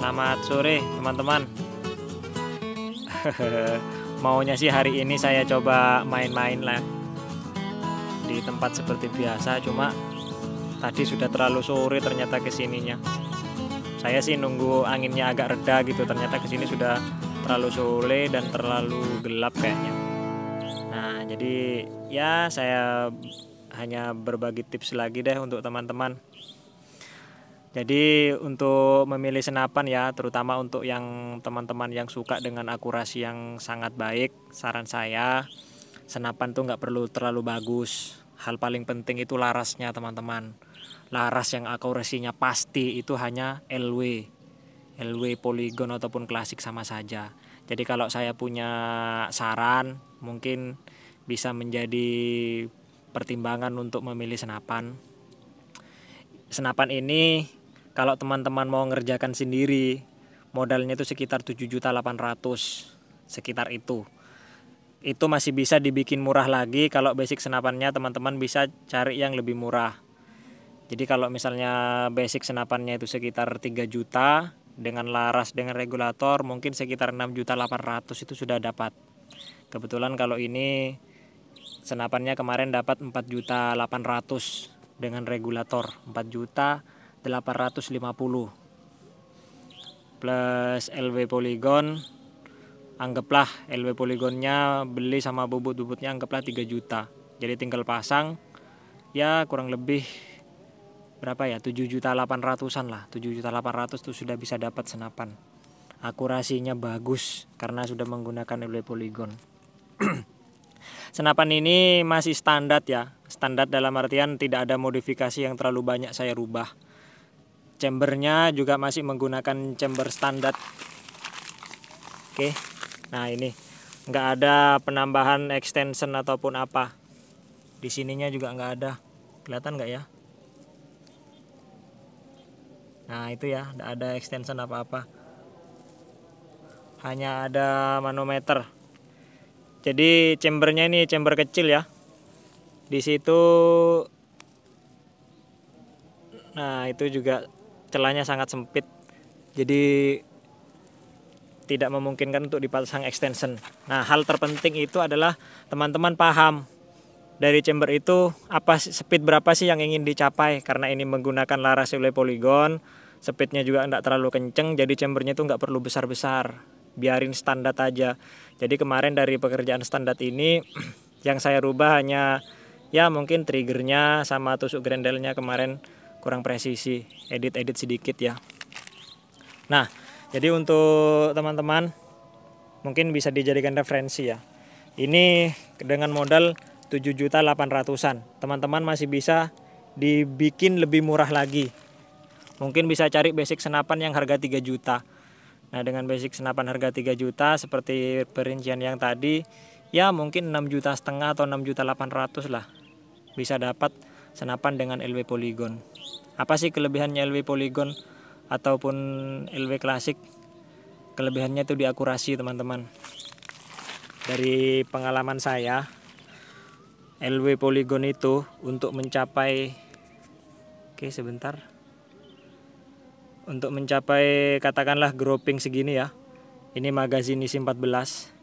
Selamat sore teman-teman. Maunya sih hari ini saya coba main-main lah di tempat seperti biasa, cuma tadi sudah terlalu sore ternyata kesininya. Saya sih nunggu anginnya agak reda gitu, ternyata kesini sudah terlalu sore dan terlalu gelap kayaknya. Nah jadi ya saya hanya berbagi tips lagi deh untuk teman-teman. Jadi untuk memilih senapan ya, terutama untuk yang teman-teman yang suka dengan akurasi yang sangat baik, saran saya senapan tuh nggak perlu terlalu bagus. Hal paling penting itu larasnya teman-teman. Laras yang akurasinya pasti itu hanya LW Polygon ataupun klasik sama saja. Jadi kalau saya punya saran, mungkin bisa menjadi pertimbangan untuk memilih senapan. Senapan ini kalau teman-teman mau ngerjakan sendiri, modalnya itu sekitar 7.800.000, sekitar itu. Itu masih bisa dibikin murah lagi. Kalau basic senapannya teman-teman bisa cari yang lebih murah. Jadi kalau misalnya basic senapannya itu sekitar 3 juta, dengan laras dengan regulator mungkin sekitar 6.800.000 itu sudah dapat. Kebetulan kalau ini senapannya kemarin dapat 4.800.000 dengan regulator 4.850.000 plus LW Polygon. Anggaplah LW Polygonnya beli sama bubut-bubutnya anggaplah 3 juta. Jadi tinggal pasang ya kurang lebih berapa ya, 7.800.000-an lah. 7.800.000 itu sudah bisa dapat senapan. Akurasinya bagus karena sudah menggunakan LW Polygon. Senapan ini masih standar ya. Standar dalam artian tidak ada modifikasi yang terlalu banyak saya rubah. Chambernya juga masih menggunakan chamber standar. Oke. Nah ini nggak ada penambahan extension ataupun apa. Di sininya juga nggak ada. Kelihatan nggak ya? Nah itu ya, nggak ada extension apa-apa. Hanya ada manometer. Jadi chambernya ini chamber kecil ya. Di situ, nah itu juga celahnya sangat sempit. Jadi tidak memungkinkan untuk dipasang extension. Nah hal terpenting itu adalah teman-teman paham dari chamber itu apa speed berapa sih yang ingin dicapai. Karena ini menggunakan laras LW Polygon, speednya juga tidak terlalu kenceng, jadi chambernya itu nggak perlu besar-besar, biarin standar aja. Jadi kemarin dari pekerjaan standar ini yang saya rubah hanya ya mungkin triggernya sama tusuk grendelnya kemarin kurang presisi, edit sedikit ya. Nah jadi untuk teman-teman mungkin bisa dijadikan referensi ya. Ini dengan modal 7.800.000-an. Teman-teman masih bisa dibikin lebih murah lagi. Mungkin bisa cari basic senapan yang harga 3 juta. Nah dengan basic senapan harga 3 juta seperti perincian yang tadi, ya mungkin 6,5 juta atau 6.800.000 lah. Bisa dapat senapan dengan LW Polygon. Apa sih kelebihannya LW Polygon ataupun LW klasik? Kelebihannya itu di akurasi teman-teman. Dari pengalaman saya, LW Polygon itu untuk mencapai untuk mencapai katakanlah grouping segini ya. Ini magazin isi 14,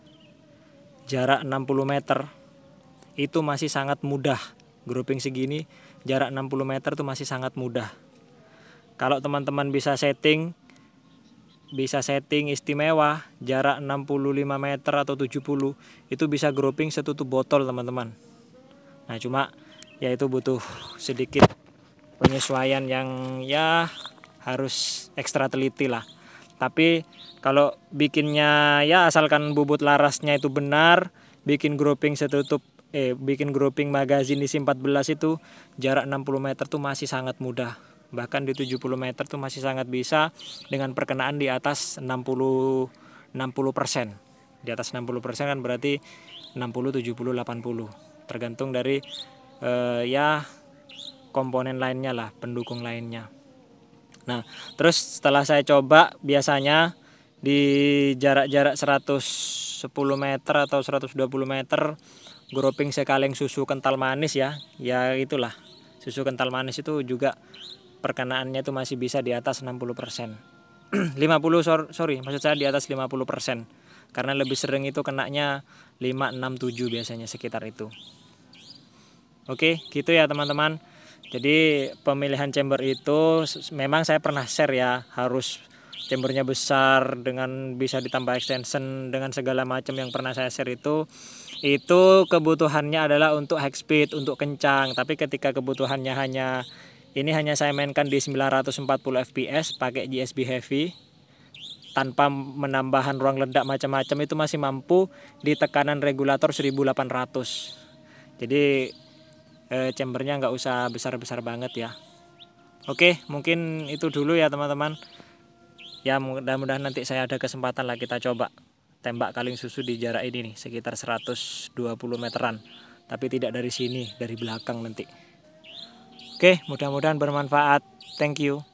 jarak 60 meter itu masih sangat mudah. Grouping segini jarak 60 meter itu masih sangat mudah. Kalau teman-teman bisa setting istimewa jarak 65 meter atau 70, itu bisa grouping setutup botol teman-teman. Nah cuma ya itu butuh sedikit penyesuaian yang ya harus ekstra teliti lah. Tapi kalau bikinnya ya asalkan bubut larasnya itu benar, bikin grouping magazin isi 14 itu jarak 60 meter tuh masih sangat mudah. Bahkan di 70 meter tuh masih sangat bisa dengan perkenaan di atas 60%. Di atas 60% kan berarti 60, 70, 80. Tergantung dari ya komponen lainnya lah, pendukung lainnya. Nah, terus setelah saya coba biasanya di jarak-jarak 110 meter atau 120 meter grouping sekaleng susu kental manis ya. Ya itulah. Susu kental manis itu juga perkenaannya itu masih bisa di atas 60%. sorry, maksud saya di atas 50%. Karena lebih sering itu kenanya 5, 6, 7 biasanya sekitar itu. Oke, gitu ya teman-teman. Jadi pemilihan chamber itu memang saya pernah share ya, harus chambernya besar dengan bisa ditambah extension dengan segala macam yang pernah saya share itu kebutuhannya adalah untuk high speed, untuk kencang. Tapi ketika kebutuhannya hanya saya mainkan di 940 fps pakai GSB heavy tanpa menambahkan ruang ledak macam-macam, itu masih mampu di tekanan regulator 1800. Jadi chambernya nggak usah besar-besar banget ya. Oke, mungkin itu dulu ya teman-teman. Ya mudah-mudahan nanti saya ada kesempatan lah kita coba tembak kaling susu di jarak ini nih, sekitar 120 meteran. Tapi tidak dari sini, dari belakang nanti. Oke, mudah-mudahan bermanfaat. Thank you.